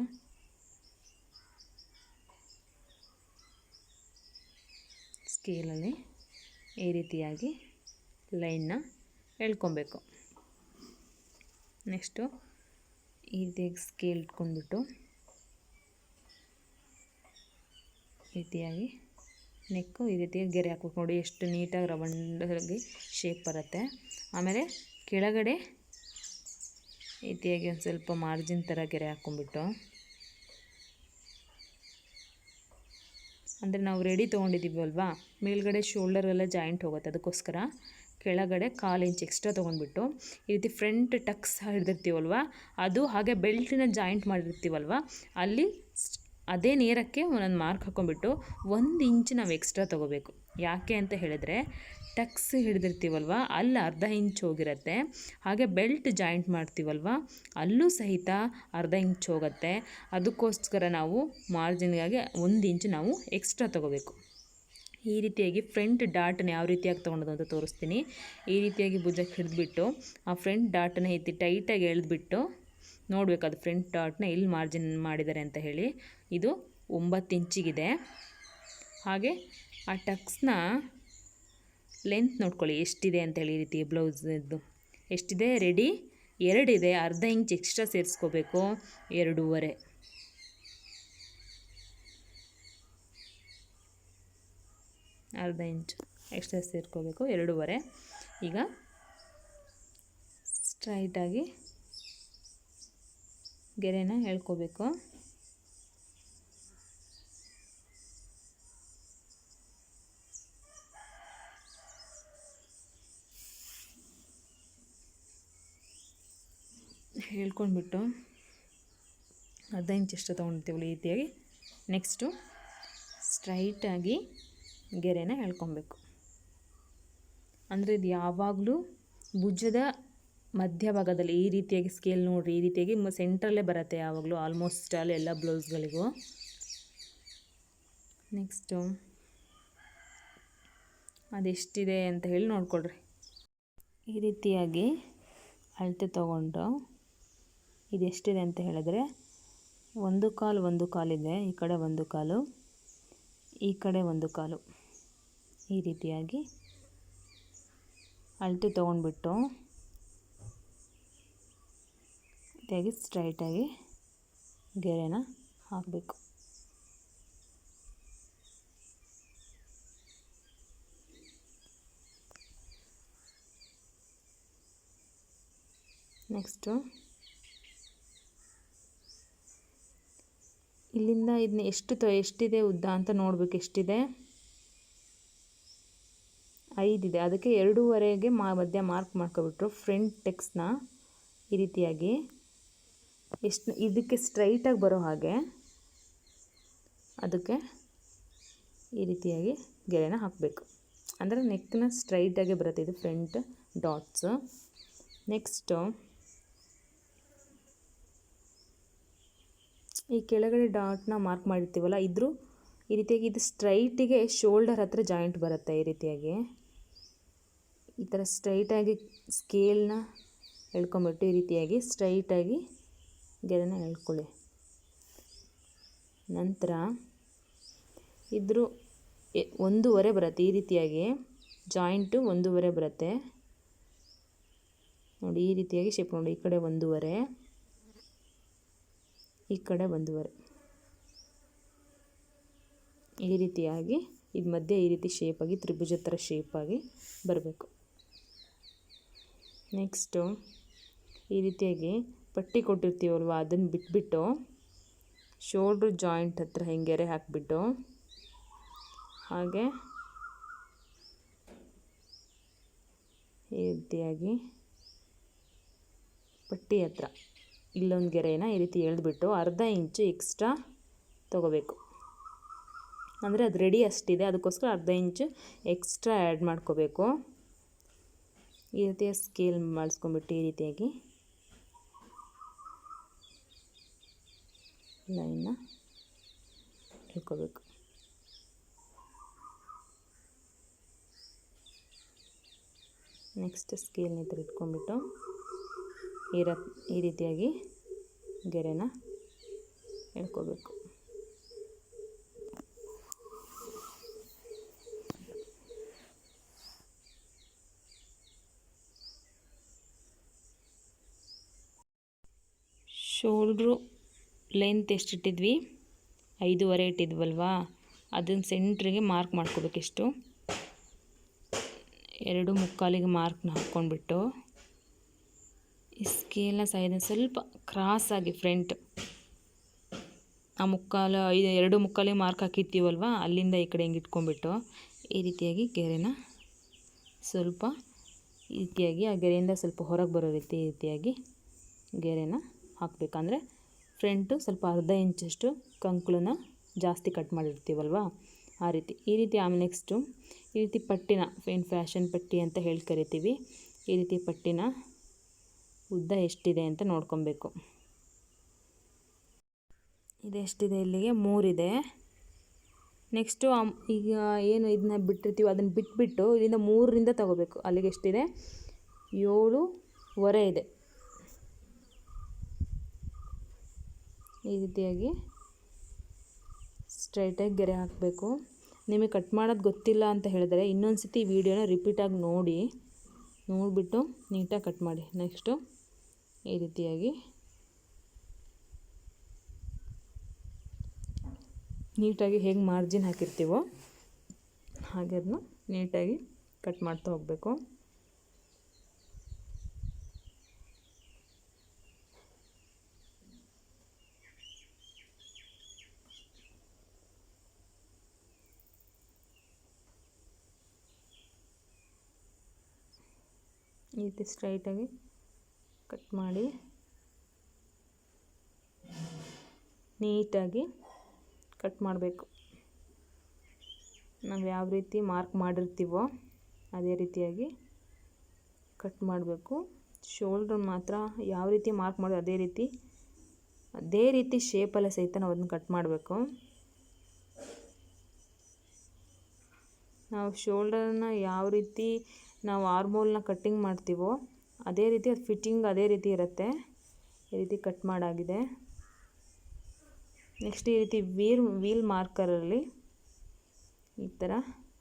ಸ್ಕೇಲಲ್ಲಿ ಈ ರೀತಿಯಾಗಿ ಲೈನ್ನ ಎಳ್ಕೊಬೇಕು. ನೆಕ್ಸ್ಟು ಈ ರೀತಿಯಾಗಿ ಸ್ಕೇಲ್ ಇಟ್ಕೊಂಡ್ಬಿಟ್ಟು ಈ ರೀತಿಯಾಗಿ ನೆಕ್ಕು ಈ ರೀತಿಯಾಗಿ ಗೆರೆ ಹಾಕ್ಬೇಕು. ನೋಡಿ ಎಷ್ಟು ನೀಟಾಗಿ ರೌಂಡಾಗಿ ಶೇಪ್ ಬರುತ್ತೆ. ಆಮೇಲೆ ಕೆಳಗಡೆ ಈ ರೀತಿಯಾಗಿ ಒಂದು ಸ್ವಲ್ಪ ಮಾರ್ಜಿನ್ ಥರ ಗೆರೆ ಹಾಕ್ಕೊಂಡ್ಬಿಟ್ಟು, ಅಂದರೆ ನಾವು ರೆಡಿ ತೊಗೊಂಡಿದ್ದೀವಿ ಅಲ್ವಾ, ಮೇಲ್ಗಡೆ ಶೋಲ್ಡರೆಲ್ಲ ಜಾಯಿಂಟ್ ಹೋಗುತ್ತೆ. ಅದಕ್ಕೋಸ್ಕರ ಕೆಳಗಡೆ 1/4 ಇಂಚ್ ಎಕ್ಸ್ಟ್ರಾ ತೊಗೊಂಡ್ಬಿಟ್ಟು ಈ ರೀತಿ ಫ್ರಂಟ್ ಟಕ್ಸ್ ಹಿಡಿದಿರ್ತೀವಲ್ವ ಅದು ಹಾಗೆ ಬೆಲ್ಟಿನ ಜಾಯಿಂಟ್ ಮಾಡಿರ್ತೀವಲ್ವ ಅಲ್ಲಿ ಅದೇ ನೇರಕ್ಕೆ ಒಂದೊಂದು ಮಾರ್ಕ್ ಹಾಕ್ಕೊಂಡ್ಬಿಟ್ಟು 1 ಇಂಚ್ ನಾವು ಎಕ್ಸ್ಟ್ರಾ ತೊಗೋಬೇಕು. ಯಾಕೆ ಅಂತ ಹೇಳಿದ್ರೆ ಟಕ್ಸ್ ಹಿಡಿದಿರ್ತೀವಲ್ವ ಅಲ್ಲಿ 1/2 ಇಂಚ್ ಹೋಗಿರುತ್ತೆ. ಹಾಗೆ ಬೆಲ್ಟ್ ಜಾಯಿಂಟ್ ಮಾಡ್ತೀವಲ್ವ ಅಲ್ಲೂ ಸಹಿತ 1/2 ಇಂಚ್ ಹೋಗುತ್ತೆ. ಅದಕ್ಕೋಸ್ಕರ ನಾವು ಮಾರ್ಜಿನ್ಗಾಗಿ 1 ಇಂಚ್ ನಾವು ಎಕ್ಸ್ಟ್ರಾ ತೊಗೋಬೇಕು. ಈ ರೀತಿಯಾಗಿ ಫ್ರಂಟ್ ಡಾಟನ್ನ ಯಾವ ರೀತಿಯಾಗಿ ತೊಗೊಳೋದು ಅಂತ ತೋರಿಸ್ತೀನಿ. ಈ ರೀತಿಯಾಗಿ ಭುಜಕ್ಕೆ ಹಿಡಿದ್ಬಿಟ್ಟು ಆ ಫ್ರಂಟ್ ಡಾಟನ್ನ ಎತ್ತಿ ಟೈಟಾಗಿ ಎಳೆದ್ಬಿಟ್ಟು ನೋಡಬೇಕು ಅದು ಫ್ರಂಟ್ ಡಾಟ್ನ ಎಲ್ಲಿ ಮಾರ್ಜಿನ್ ಮಾಡಿದ್ದಾರೆ ಅಂತ ಹೇಳಿ. ಇದು 9 ಇಂಚಿಗಿದೆ. ಹಾಗೆ ಆ ಟಕ್ಸ್ನ ಲೆಂತ್ ನೋಡ್ಕೊಳ್ಳಿ ಎಷ್ಟಿದೆ ಅಂತೇಳಿ. ಈ ರೀತಿ ಬ್ಲೌಸ್ದು ಎಷ್ಟಿದೆ, ರೆಡಿ 2 ಇದೆ, 1/2 ಇಂಚ್ ಎಕ್ಸ್ಟ್ರಾ ಸೇರಿಸ್ಕೋಬೇಕು. 2.5 1/2 ಇಂಚ್ ಎಕ್ಸ್ಟ್ರಾ ಸೇರ್ಕೋಬೇಕು. 2.5. ಈಗ ಸ್ಟ್ರೈಟಾಗಿ ಗೆರೆನ ಎಳ್ಕೋಬೇಕು. ಹೇಳ್ಕೊಂಡ್ಬಿಟ್ಟು 1/2 ಇಂಚ್ ಎಷ್ಟು ತೊಗೊಂಡಿರ್ತೀವಲ್ಲ ಈ ರೀತಿಯಾಗಿ ನೆಕ್ಸ್ಟು ಸ್ಟ್ರೈಟಾಗಿ ಗೆರೆನ ಎಳ್ಕೊಬೇಕು. ಅಂದರೆ ಇದು ಯಾವಾಗಲೂ ಭುಜದ ಮಧ್ಯಭಾಗದಲ್ಲಿ ಈ ರೀತಿಯಾಗಿ ಸ್ಕೇಲ್ ನೋಡಿರಿ, ಈ ರೀತಿಯಾಗಿ ಸೆಂಟ್ರಲ್ಲೇ ಬರುತ್ತೆ ಯಾವಾಗಲೂ ಆಲ್ಮೋಸ್ಟ್ ಆಲ್ ಎಲ್ಲ ಬ್ಲೌಸ್ಗಳಿಗೂ. ನೆಕ್ಸ್ಟು ಅದೆಷ್ಟಿದೆ ಅಂತ ಹೇಳಿ ನೋಡ್ಕೊಳ್ರಿ. ಈ ರೀತಿಯಾಗಿ ಅಳತೆ ತೊಗೊಂಡು ಇದೆಷ್ಟಿದೆ ಅಂತ ಹೇಳಿದ್ರೆ 1/4 ಇದೆ. ಈ ಕಡೆ 1/4, ಈ ಕಡೆ 1/4. ಈ ರೀತಿಯಾಗಿ ಅಳತೆ ತೊಗೊಂಡ್ಬಿಟ್ಟು ರೀತಿಯಾಗಿ ಸ್ಟ್ರೈಟಾಗಿ ಗೆರೆನ ಹಾಕಬೇಕು. ನೆಕ್ಸ್ಟು ಇಲ್ಲಿಂದ ಇದನ್ನ ಎಷ್ಟಿದೆ ಉದ್ದ ಅಂತ ನೋಡಬೇಕು. ಎಷ್ಟಿದೆ, 5 ಇದೆ. ಅದಕ್ಕೆ 2.5ಗೆ ಮಧ್ಯ ಮಾರ್ಕ್ ಮಾಡ್ಕೊಬಿಟ್ರು ಫ್ರಂಟ್ ಟೆಕ್ಸ್ನ ಈ ರೀತಿಯಾಗಿ ಇದಕ್ಕೆ ಸ್ಟ್ರೈಟಾಗಿ ಬರೋ ಹಾಗೆ ಅದಕ್ಕೆ ಈ ರೀತಿಯಾಗಿ ಗೆರೆನ ಹಾಕಬೇಕು. ಅಂದರೆ ನೆಕ್ನ ಸ್ಟ್ರೈಟಾಗಿ ಬರುತ್ತೆ ಇದು ಫ್ರಂಟ್ ಡಾಟ್ಸು. ನೆಕ್ಸ್ಟು ಈ ಕೆಳಗಡೆ ಡಾಟ್ನ ಮಾರ್ಕ್ ಮಾಡಿರ್ತೀವಲ್ಲ ಇದ್ರೂ ಈ ರೀತಿಯಾಗಿ ಇದು ಸ್ಟ್ರೈಟಿಗೆ ಶೋಲ್ಡರ್ ಹತ್ರ ಜಾಯಿಂಟ್ ಬರುತ್ತೆ. ಈ ರೀತಿಯಾಗಿ ಈ ಥರ ಸ್ಟ್ರೈಟಾಗಿ ಸ್ಕೇಲ್ನ ಎಳ್ಕೊಂಬಿಟ್ಟು ಈ ರೀತಿಯಾಗಿ ಸ್ಟ್ರೈಟಾಗಿ ಗೆರೆನ ಎಳ್ಕೊಳ್ಳಿ. ನಂತರ ಇದ್ರ 1.5 ಬರುತ್ತೆ. ಈ ರೀತಿಯಾಗಿ ಜಾಯಿಂಟು 1.5 ಬರುತ್ತೆ ನೋಡಿ. ಈ ರೀತಿಯಾಗಿ ಶೇಪ್ ನೋಡಿ. ಈ ಕಡೆ 1.5, ಈ ಕಡೆ 1.5, ಈ ರೀತಿಯಾಗಿ ಇದು ಮಧ್ಯೆ ಈ ರೀತಿ ಶೇಪಾಗಿ ತ್ರಿಭುಜ ಥರ ಶೇಪಾಗಿ ಬರಬೇಕು. ನೆಕ್ಸ್ಟು ಈ ರೀತಿಯಾಗಿ ಪಟ್ಟಿ ಕೊಟ್ಟಿರ್ತೀವಲ್ವ, ಅದನ್ನು ಬಿಟ್ಬಿಟ್ಟು ಶೋಲ್ಡ್ರ್ ಜಾಯಿಂಟ್ ಹತ್ರ ಹಿಂಗೆರೆ ಹಾಕಿಬಿಟ್ಟು ಹಾಗೆ ಈ ರೀತಿಯಾಗಿ ಪಟ್ಟಿ ಹತ್ರ ಇಲ್ಲೊಂದು ಗೆರೆನ ಈ ರೀತಿ ಎಳೆದ್ಬಿಟ್ಟು ಅರ್ಧ ಇಂಚು ಎಕ್ಸ್ಟ್ರಾ ತೊಗೋಬೇಕು. ಅಂದರೆ ಅದು ರೆಡಿ ಅಷ್ಟಿದೆ, ಅದಕ್ಕೋಸ್ಕರ ಅರ್ಧ ಇಂಚು ಎಕ್ಸ್ಟ್ರಾ ಆ್ಯಡ್ ಮಾಡ್ಕೋಬೇಕು. ಈ ರೀತಿಯ ಸ್ಕೇಲ್ ಮಾಡಿಸ್ಕೊಂಬಿಟ್ಟು ಈ ರೀತಿಯಾಗಿ ಲೈನ್ನ ಇಟ್ಕೋಬೇಕು. ನೆಕ್ಸ್ಟ್ ಸ್ಕೇಲ್ನ ಈ ಥರ ಇಟ್ಕೊಂಡ್ಬಿಟ್ಟು ಈ ರೀತಿಯಾಗಿ ಗೆರೆನ ಎಳ್ಕೋಬೇಕು. ಶೋಲ್ಡ್ರು ಲೆಂತ್ ಎಷ್ಟಿಟ್ಟಿದ್ವಿ, 5.5 ಇಟ್ಟಿದ್ವಲ್ವಾ, ಅದನ್ನು ಸೆಂಟ್ರಿಗೆ ಮಾರ್ಕ್ ಮಾಡ್ಕೋಬೇಕು. ಎಷ್ಟು 2.25ಗೆ ಮಾರ್ಕ್ನ ಹಾಕ್ಕೊಂಡ್ಬಿಟ್ಟು ಈ ಸ್ಕೇಲ್ನ ಸೈಡ್ನ ಸ್ವಲ್ಪ ಕ್ರಾಸಾಗಿ ಫ್ರಂಟ್ ಆ 2.25ಗೆ ಮಾರ್ಕ್ ಹಾಕಿರ್ತೀವಲ್ವ, ಅಲ್ಲಿಂದ ಈ ಕಡೆ ಹಿಂಗೆ ಇಟ್ಕೊಂಡ್ಬಿಟ್ಟು ಈ ರೀತಿಯಾಗಿ ಗೆರೆನ ಸ್ವಲ್ಪ ಈ ರೀತಿಯಾಗಿ ಆ ಗೆರೆಯಿಂದ ಸ್ವಲ್ಪ ಹೊರಗೆ ಬರೋ ರೀತಿ ಈ ರೀತಿಯಾಗಿ ಗೆರೆನ ಹಾಕಬೇಕಂದ್ರೆ ಫ್ರಂಟು ಸ್ವಲ್ಪ ಅರ್ಧ ಇಂಚಷ್ಟು ಕಂಕುಳನ್ನ ಜಾಸ್ತಿ ಕಟ್ ಮಾಡಿರ್ತೀವಲ್ವ, ಆ ರೀತಿ. ಈ ರೀತಿ ಆಮೇಲೆ ನೆಕ್ಸ್ಟು ಈ ರೀತಿ ಪಟ್ಟಿನ ಫ್ಯಾಷನ್ ಪಟ್ಟಿ ಅಂತ ಹೇಳಿ ಕರಿತೀವಿ. ಈ ರೀತಿ ಪಟ್ಟಿನ ಉದ್ದ ಎಷ್ಟಿದೆ ಅಂತ ನೋಡ್ಕೊಬೇಕು. ಇದು ಎಷ್ಟಿದೆ, ಇಲ್ಲಿಗೆ 3 ಇದೆ. ನೆಕ್ಸ್ಟು ಈಗ ಏನು ಇದನ್ನ ಬಿಟ್ಟಿರ್ತೀವಿ ಅದನ್ನು ಬಿಟ್ಬಿಟ್ಟು ಇಲ್ಲಿಂದ 3ರಿಂದ ತಗೋಬೇಕು. ಅಲ್ಲಿಗೆ ಎಷ್ಟಿದೆ, 7.25 ಇದೆ. ಈ ರೀತಿಯಾಗಿ ಸ್ಟ್ರೈಟಾಗಿ ಗೆರೆ ಹಾಕಬೇಕು. ನಿಮಗೆ ಕಟ್ ಮಾಡೋದು ಗೊತ್ತಿಲ್ಲ ಅಂತ ಹೇಳಿದರೆ ಇನ್ನೊಂದು ಸತಿ ವಿಡಿಯೋನ ರಿಪೀಟಾಗಿ ನೋಡಿಬಿಟ್ಟು ನೀಟಾಗಿ ಕಟ್ ಮಾಡಿ. ನೆಕ್ಸ್ಟು ಈ ರೀತಿಯಾಗಿ ನೀಟಾಗಿ ಹೇಗೆ ಮಾರ್ಜಿನ್ ಹಾಕಿರ್ತೀವೋ ಹಾಗೆ ಅದನ್ನು ನೀಟಾಗಿ ಕಟ್ ಮಾಡ್ತಾ ಹೋಗಬೇಕು. ಈ ರೀತಿ ಸ್ಟ್ರೈಟಾಗಿ ಕಟ್ ಮಾಡಿ ನೀಟಾಗಿ ಕಟ್ ಮಾಡಬೇಕು. ನಾವು ಯಾವ ರೀತಿ ಮಾರ್ಕ್ ಮಾಡಿರ್ತೀವೋ ಅದೇ ರೀತಿಯಾಗಿ ಕಟ್ ಮಾಡಬೇಕು. ಶೋಲ್ಡ್ರ್ ಮಾತ್ರ ಯಾವ ರೀತಿ ಮಾರ್ಕ್ ಮಾಡೋದು ಅದೇ ರೀತಿ ಶೇಪಲ್ಲೇ ಸಹಿತ ನಾವು ಅದನ್ನು ಕಟ್ ಮಾಡಬೇಕು. ನಾವು ಶೋಲ್ಡರನ್ನ ಯಾವ ರೀತಿ ನಾವು ಆರ್ಮೋಲ್ನ ಕಟ್ಟಿಂಗ್ ಮಾಡ್ತೀವೋ ಅದೇ ರೀತಿ ಅದು ಫಿಟ್ಟಿಂಗ್ ಅದೇ ರೀತಿ ಇರುತ್ತೆ. ಈ ರೀತಿ ಕಟ್ ಮಾಡಾಗಿದೆ. ನೆಕ್ಸ್ಟ್ ಈ ರೀತಿ ವೀಲ್ ಮಾರ್ಕರಲ್ಲಿ ಈ ಥರ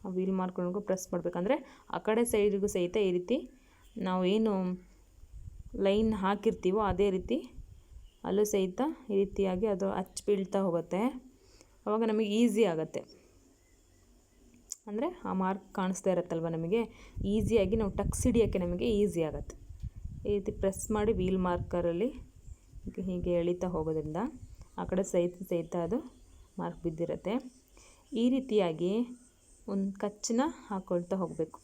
ಆ ವೀಲ್ ಮಾರ್ಕರ್ಗೂ ಪ್ರೆಸ್ ಮಾಡಬೇಕಂದ್ರೆ ಆ ಕಡೆ ಸೈಡಿಗೂ ಸಹಿತ ಈ ರೀತಿ ನಾವು ಏನು ಲೈನ್ ಹಾಕಿರ್ತೀವೋ ಅದೇ ರೀತಿ ಅಲ್ಲೂ ಸಹಿತ ಈ ರೀತಿಯಾಗಿ ಅದು ಬೀಳ್ತಾ ಹೋಗುತ್ತೆ. ಆವಾಗ ನಮಗೆ ಈಸಿ ಆಗುತ್ತೆ. ಅಂದರೆ ಆ ಮಾರ್ಕ್ ಕಾಣಿಸ್ತಾ ಇರುತ್ತಲ್ವ, ನಮಗೆ ಈಸಿಯಾಗಿ ನಾವು ಟಕ್ಸ್ ಹಿಡಿಯೋಕ್ಕೆ ನಮಗೆ ಈಸಿ ಆಗುತ್ತೆ. ಈ ರೀತಿ ಪ್ರೆಸ್ ಮಾಡಿ ವೀಲ್ ಮಾರ್ಕರಲ್ಲಿ ಹೀಗೆ ಎಳಿತಾ ಹೋಗೋದ್ರಿಂದ ಆ ಕಡೆ ಸಹಿತ ಅದು ಮಾರ್ಕ್ ಬಿದ್ದಿರುತ್ತೆ. ಈ ರೀತಿಯಾಗಿ ಒಂದು ಕಚ್ಚನ್ನ ಹಾಕ್ಕೊಳ್ತಾ ಹೋಗಬೇಕು.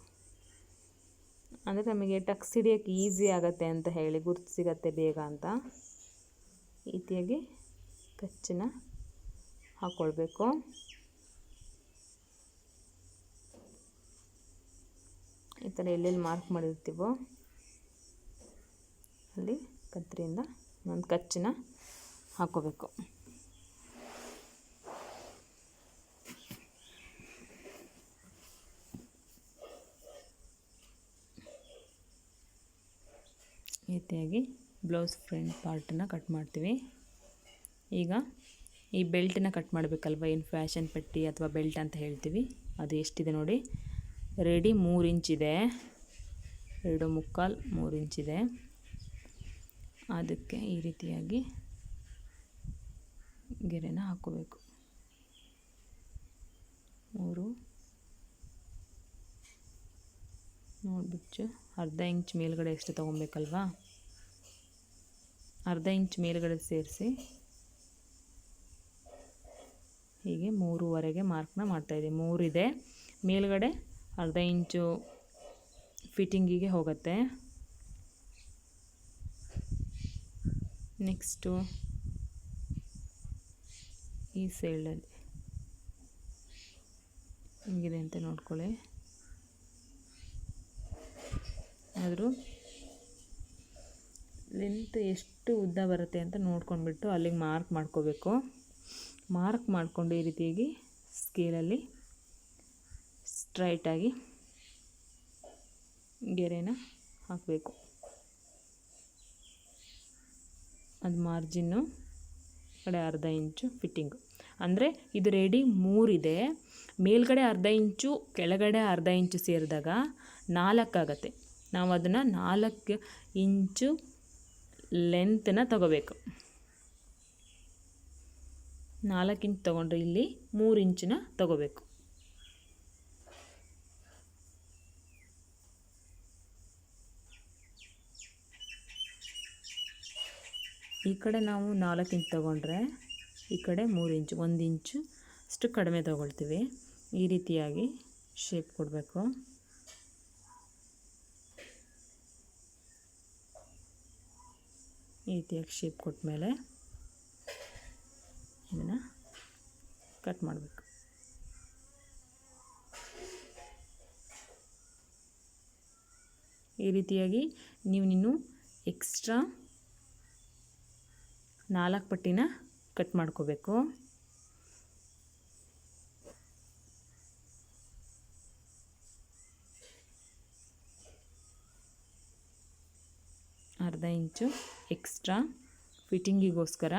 ಅಂದರೆ ನಮಗೆ ಟಕ್ಸ್ ಹಿಡಿಯೋಕ್ಕೆ ಈಸಿ ಆಗುತ್ತೆ ಅಂತ ಹೇಳಿ, ಗುರ್ತು ಸಿಗತ್ತೆ ಬೇಗ ಅಂತ ಈ ರೀತಿಯಾಗಿ ಕಚ್ಚನ್ನ ಹಾಕ್ಕೊಳ್ಬೇಕು. ಈ ಥರ ಎಲ್ಲೆಲ್ಲಿ ಮಾರ್ಕ್ ಮಾಡಿರ್ತೀವೋ ಅಲ್ಲಿ ಕತ್ತರಿಯಿಂದ ಒಂದು ಕಚ್ಚನ್ನ ಹಾಕ್ಕೋಬೇಕು. ಈ ರೀತಿಯಾಗಿ ಬ್ಲೌಸ್ ಫ್ರಂಟ್ ಪಾರ್ಟನ್ನು ಕಟ್ ಮಾಡ್ತೀವಿ. ಈಗ ಈ ಬೆಲ್ಟನ್ನ ಕಟ್ ಮಾಡಬೇಕಲ್ವ, ಏನು ಫ್ಯಾಷನ್ ಪಟ್ಟಿ ಅಥವಾ ಬೆಲ್ಟ್ ಅಂತ ಹೇಳ್ತೀವಿ, ಅದು ಎಷ್ಟಿದೆ ನೋಡಿ. ರೆಡಿ 3 ಇಂಚಿದೆ, 2.75 3 ಇಂಚಿದೆ. ಅದಕ್ಕೆ ಈ ರೀತಿಯಾಗಿ ಗೆರೆನ ಹಾಕೋಬೇಕು. 3 ನೋಡ್ಬಿಟ್ಟು ಅರ್ಧ ಇಂಚ್ ಮೇಲ್ಗಡೆ ಎಷ್ಟು ತೊಗೊಬೇಕಲ್ವಾ, ಅರ್ಧ ಇಂಚ್ ಮೇಲ್ಗಡೆ ಸೇರಿಸಿ ಹೀಗೆ 3ವರೆಗೆ ಮಾರ್ಕ್ನ ಮಾಡ್ತಾಯಿದ್ದೀವಿ. 3 ಇದೆ, ಮೇಲ್ಗಡೆ ಅರ್ಧ ಇಂಚು ಫಿಟ್ಟಿಂಗಿಗೆ ಹೋಗುತ್ತೆ. ನೆಕ್ಸ್ಟು ಈ ಸೈಡಲ್ಲಿ ಹಿಂಗಿದೆ ಅಂತ ನೋಡ್ಕೊಳ್ಳಿ. ಆದರೂ ಲೆಂತ್ ಎಷ್ಟು ಉದ್ದ ಬರುತ್ತೆ ಅಂತ ನೋಡ್ಕೊಂಡ್ಬಿಟ್ಟು ಅಲ್ಲಿಗೆ ಮಾರ್ಕ್ ಮಾಡ್ಕೋಬೇಕು. ಮಾರ್ಕ್ ಮಾಡಿಕೊಂಡು ಈ ರೀತಿಯಾಗಿ ಸ್ಕೇಲಲ್ಲಿ ಸ್ಟ್ರೈಟಾಗಿ ಗೆರೆನ ಹಾಕಬೇಕು. ಅದು ಮಾರ್ಜಿನ್ನು ಕಡೆ ಅರ್ಧ ಇಂಚು ಫಿಟ್ಟಿಂಗು. ಅಂದರೆ ಇದು ರೆಡಿ 3 ಇದೆ, ಮೇಲ್ಗಡೆ ಅರ್ಧ ಇಂಚು ಕೆಳಗಡೆ ಅರ್ಧ ಇಂಚು ಸೇರಿದಾಗ 4 ಆಗುತ್ತೆ. ನಾವು ಅದನ್ನು 4 ಇಂಚು ಲೆಂತನ್ನ ತಗೋಬೇಕು. 4 ಇಂಚ್ ತೊಗೊಂಡ್ರೆ ಇಲ್ಲಿ 3 ಇಂಚನ್ನ ತಗೋಬೇಕು. ಈ ಕಡೆ ನಾವು 4 ಇಂಚ್ ತೊಗೊಂಡ್ರೆ ಈ ಕಡೆ 3 ಇಂಚು, 1 ಇಂಚು ಅಷ್ಟು ಕಡಿಮೆ ತೊಗೊಳ್ತೀವಿ. ಈ ರೀತಿಯಾಗಿ ಶೇಪ್ ಕೊಡಬೇಕು. ಈ ರೀತಿಯಾಗಿ ಶೇಪ್ ಕೊಟ್ಟ ಮೇಲೆ ಇದನ್ನು ಕಟ್ ಮಾಡಬೇಕು. ಈ ರೀತಿಯಾಗಿ ನೀವು ಎಕ್ಸ್ಟ್ರಾ 4 ಪಟ್ಟಿನ ಕಟ್ ಮಾಡ್ಕೋಬೇಕು. ಅರ್ಧ ಇಂಚು ಎಕ್ಸ್ಟ್ರಾ ಫಿಟ್ಟಿಂಗಿಗೋಸ್ಕರ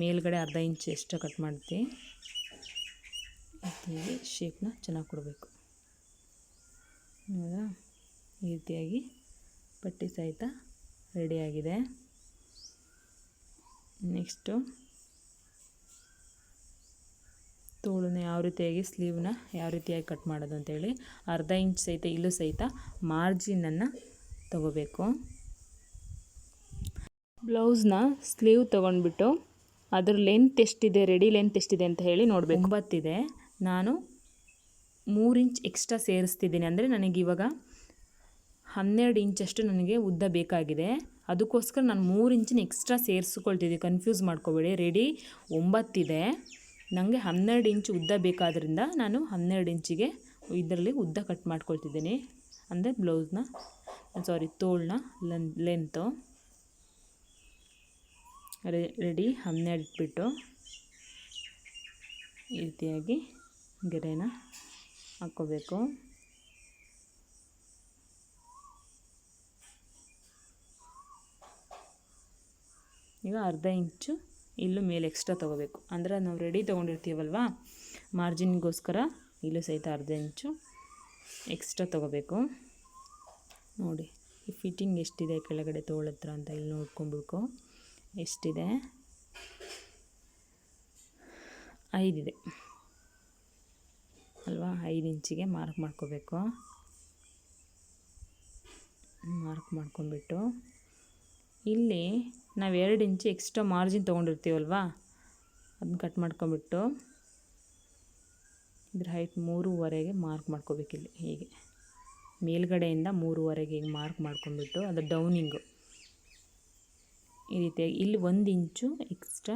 ಮೇಲ್ಗಡೆ ಅರ್ಧ ಇಂಚು ಎಕ್ಸ್ಟ್ರಾ ಕಟ್ ಮಾಡ್ತೀವಿ. ಹೀಗೆ ಶೇಪ್ನ ಚೆನ್ನಾಗಿ ಕೊಡಬೇಕು. ಹೌದಾ, ಈ ರೀತಿಯಾಗಿ ಪಟ್ಟಿ ಸಹಿತ ರೆಡಿಯಾಗಿದೆ. ನೆಕ್ಸ್ಟು ತೋಳನ್ನ ಯಾವ ರೀತಿಯಾಗಿ, ಸ್ಲೀವ್ನ ಯಾವ ರೀತಿಯಾಗಿ ಕಟ್ ಮಾಡೋದು ಅಂತೇಳಿ ಅರ್ಧ ಇಂಚ್ ಸಹಿತ ಇಲ್ಲೂ ಸಹಿತ ಮಾರ್ಜಿನನ್ನು ತಗೋಬೇಕು. ಬ್ಲೌಸ್ನ ಸ್ಲೀವ್ ತೊಗೊಂಡ್ಬಿಟ್ಟು ಅದ್ರ ಲೆಂತ್ ಎಷ್ಟಿದೆ, ರೆಡಿ ಲೆಂತ್ ಎಷ್ಟಿದೆ ಅಂತ ಹೇಳಿ ನೋಡಬೇಕು. 9 ಇದೆ, ನಾನು 3 ಇಂಚ್ ಎಕ್ಸ್ಟ್ರಾ ಸೇರಿಸ್ತಿದ್ದೀನಿ. ಅಂದರೆ ನನಗಿವಾಗ 12 ಇಂಚಷ್ಟು ನನಗೆ ಉದ್ದ ಬೇಕಾಗಿದೆ. ಅದಕ್ಕೋಸ್ಕರ ನಾನು 3 ಇಂಚಿನ ಎಕ್ಸ್ಟ್ರಾ ಸೇರಿಸ್ಕೊಳ್ತಿದ್ದೀನಿ. ಕನ್ಫ್ಯೂಸ್ ಮಾಡ್ಕೋಬೇಡಿ. ರೆಡಿ 9 ಇದೆ, ನನಗೆ 12 ಇಂಚು ಉದ್ದ ಬೇಕಾದ್ರಿಂದ ನಾನು 12 ಇಂಚಿಗೆ ಇದರಲ್ಲಿ ಉದ್ದ ಕಟ್ ಮಾಡ್ಕೊಳ್ತಿದ್ದೀನಿ. ಅಂದರೆ ಬ್ಲೌಸ್ನ ತೋಳನ್ನ ಲೆಂತು ರೆಡಿ 12 ಇಟ್ಬಿಟ್ಟು ಈ ರೀತಿಯಾಗಿ ಗೆರೆನ ಹಾಕ್ಕೋಬೇಕು. ಈಗ ಅರ್ಧ ಇಂಚು ಇಲ್ಲೂ ಮೇಲೆ ಎಕ್ಸ್ಟ್ರಾ ತೊಗೋಬೇಕು. ಅಂದರೆ ನಾವು ರೆಡಿ ತೊಗೊಂಡಿರ್ತೀವಲ್ವ, ಮಾರ್ಜಿನ್ಗೋಸ್ಕರ ಇಲ್ಲೂ ಸಹಿತ ಅರ್ಧ ಇಂಚು ಎಕ್ಸ್ಟ್ರಾ ತೊಗೋಬೇಕು. ನೋಡಿ ಈ ಫಿಟ್ಟಿಂಗ್ ಎಷ್ಟಿದೆ ಕೆಳಗಡೆ ತೋಳತ್ರ ಅಂತ ಇಲ್ಲಿ ನೋಡ್ಕೊಂಡ್ಬಿಡ್ಕೊ. ಎಷ್ಟಿದೆ, 5 ಇದೆ ಅಲ್ವಾ. 5 ಇಂಚಿಗೆ ಮಾರ್ಕ್ ಮಾಡ್ಕೋಬೇಕು. ಮಾರ್ಕ್ ಮಾಡ್ಕೊಂಡ್ಬಿಟ್ಟು ಇಲ್ಲಿ ನಾವು 2 ಇಂಚು ಎಕ್ಸ್ಟ್ರಾ ಮಾರ್ಜಿನ್ ತೊಗೊಂಡಿರ್ತೀವಲ್ವ, ಅದನ್ನ ಕಟ್ ಮಾಡ್ಕೊಂಬಿಟ್ಟು ಇದ್ರ ಹೈಟ್ 3ವರೆಗೆ ಮಾರ್ಕ್ ಮಾಡ್ಕೋಬೇಕು. ಇಲ್ಲಿ ಹೀಗೆ ಮೇಲ್ಗಡೆಯಿಂದ 3ವರೆಗೆ ಹೀಗೆ ಮಾರ್ಕ್ ಮಾಡ್ಕೊಂಡ್ಬಿಟ್ಟು ಅದು ಡೌನಿಂಗು ಈ ರೀತಿಯಾಗಿ ಇಲ್ಲಿ 1 ಇಂಚು ಎಕ್ಸ್ಟ್ರಾ,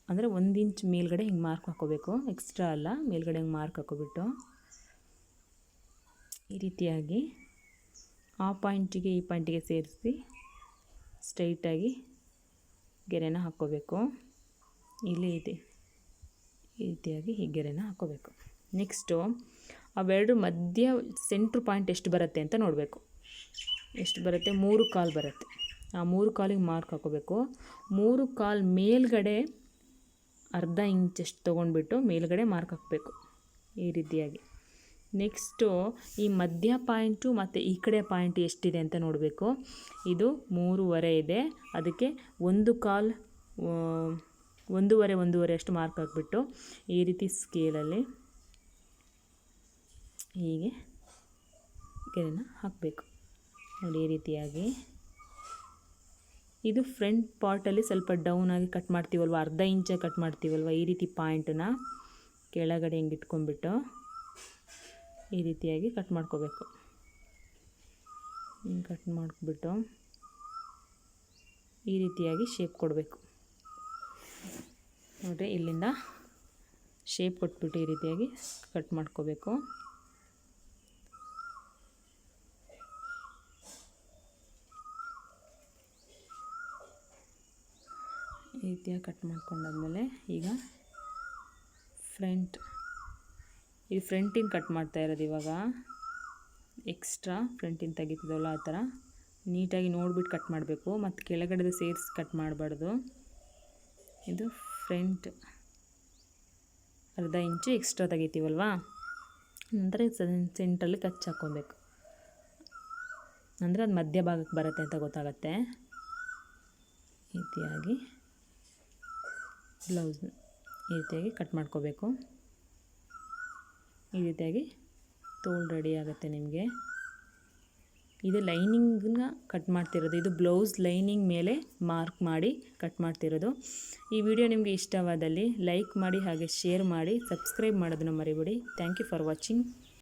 ಅಂದರೆ 1 ಇಂಚ್ ಮೇಲ್ಗಡೆ ಹಿಂಗೆ ಮಾರ್ಕ್ ಹಾಕೋಬೇಕು. ಎಕ್ಸ್ಟ್ರಾ ಅಲ್ಲ, ಮೇಲ್ಗಡೆ ಹಿಂಗೆ ಮಾರ್ಕ್ ಹಾಕೋಬಿಟ್ಟು ಈ ರೀತಿಯಾಗಿ ಆ ಪಾಯಿಂಟಿಗೆ ಈ ಪಾಯಿಂಟಿಗೆ ಸೇರಿಸಿ ಸ್ಟ್ರೈಟಾಗಿ ಗೆರೆನ ಹಾಕ್ಕೋಬೇಕು. ಇಲ್ಲಿ ಇದೆ ಈ ರೀತಿಯಾಗಿ ಈ ಗೆರೆನ ಹಾಕ್ಕೋಬೇಕು. ನೆಕ್ಸ್ಟು ಅವೆರಡು ಮಧ್ಯ ಸೆಂಟ್ರ್ ಪಾಯಿಂಟ್ ಎಷ್ಟು ಬರುತ್ತೆ ಅಂತ ನೋಡಬೇಕು. ಎಷ್ಟು ಬರುತ್ತೆ, 3/4 ಬರುತ್ತೆ. ಆ 3/4ಗೆ ಮಾರ್ಕ್ ಹಾಕ್ಕೋಬೇಕು. 3/4 ಮೇಲ್ಗಡೆ ಅರ್ಧ ಇಂಚಷ್ಟು ತೊಗೊಂಡ್ಬಿಟ್ಟು ಮೇಲ್ಗಡೆ ಮಾರ್ಕ್ ಹಾಕಬೇಕು ಈ ರೀತಿಯಾಗಿ. ನೆಕ್ಸ್ಟು ಈ ಮಧ್ಯ ಪಾಯಿಂಟು ಮತ್ತು ಈ ಕಡೆ ಪಾಯಿಂಟ್ ಎಷ್ಟಿದೆ ಅಂತ ನೋಡಬೇಕು. ಇದು 3.5 ಇದೆ, ಅದಕ್ಕೆ 1.25 ಅಷ್ಟು ಮಾರ್ಕ್ ಹಾಕ್ಬಿಟ್ಟು ಈ ರೀತಿ ಸ್ಕೇಲಲ್ಲಿ ಹೀಗೆ ಗೆರೆನ ಹಾಕಬೇಕು ನೋಡಿ ಈ ರೀತಿಯಾಗಿ. ಇದು ಫ್ರಂಟ್ ಪಾರ್ಟಲ್ಲಿ ಸ್ವಲ್ಪ ಡೌನಾಗಿ ಕಟ್ ಮಾಡ್ತೀವಲ್ವ, ಅರ್ಧ ಇಂಚಾಗಿ ಕಟ್ ಮಾಡ್ತೀವಲ್ವ, ಈ ರೀತಿ ಪಾಯಿಂಟನ್ನ ಕೆಳಗಡೆ ಹಿಂಗೆ ಇಟ್ಕೊಂಡ್ಬಿಟ್ಟು ಈ ರೀತಿಯಾಗಿ ಕಟ್ ಮಾಡ್ಕೋಬೇಕು. ಹಿಂಗೆ ಕಟ್ ಮಾಡಿಬಿಟ್ಟು ಈ ರೀತಿಯಾಗಿ ಶೇಪ್ ಕೊಡಬೇಕು ನೋಡಿರಿ. ಇಲ್ಲಿಂದ ಶೇಪ್ ಕೊಟ್ಬಿಟ್ಟು ಈ ರೀತಿಯಾಗಿ ಕಟ್ ಮಾಡ್ಕೋಬೇಕು. ಈ ರೀತಿಯಾಗಿ ಕಟ್ ಮಾಡ್ಕೊಂಡಾದ್ಮೇಲೆ ಈಗ ಇದು ಫ್ರಂಟಿನ ಕಟ್ ಮಾಡ್ತಾ ಇರೋದು. ಇವಾಗ ಎಕ್ಸ್ಟ್ರಾ ಫ್ರಂಟಿನ ತೆಗಿತಿದ್ದವಲ್ಲ ಆ ಥರ ನೀಟಾಗಿ ನೋಡ್ಬಿಟ್ಟು ಕಟ್ ಮಾಡಬೇಕು, ಮತ್ತು ಕೆಳಗಡೆದು ಸೇರಿಸಿ ಕಟ್ ಮಾಡಬಾರ್ದು. ಇದು ಫ್ರಂಟ್ ಅರ್ಧ ಇಂಚು ಎಕ್ಸ್ಟ್ರಾ ತೆಗಿತೀವಲ್ವಾ, ನಂತರ ಸೆಂಟ್ರಲ್ಲಿ ಕಚ್ ಹಾಕ್ಕೊಬೇಕು, ಅಂದರೆ ಅದು ಮಧ್ಯ ಭಾಗಕ್ಕೆ ಬರುತ್ತೆ ಅಂತ ಗೊತ್ತಾಗತ್ತೆ. ಈ ರೀತಿಯಾಗಿ ಬ್ಲೌಸ್ ಈ ರೀತಿಯಾಗಿ ಕಟ್ ಮಾಡ್ಕೋಬೇಕು. ಈ ರೀತಿಯಾಗಿ ತೋಳು ರೆಡಿ ಆಗುತ್ತೆ ನಿಮಗೆ. ಇದು ಲೈನಿಂಗನ್ನ ಕಟ್ ಮಾಡ್ತಿರೋದು, ಇದು ಬ್ಲೌಸ್ ಲೈನಿಂಗ್ ಮೇಲೆ ಮಾರ್ಕ್ ಮಾಡಿ ಕಟ್ ಮಾಡ್ತಿರೋದು. ಈ ವಿಡಿಯೋ ನಿಮಗೆ ಇಷ್ಟವಾದಲ್ಲಿ ಲೈಕ್ ಮಾಡಿ, ಹಾಗೆ ಶೇರ್ ಮಾಡಿ, ಸಬ್ಸ್ಕ್ರೈಬ್ ಮಾಡೋದನ್ನು ಮರಿಬೇಡಿ. Thank you for watching.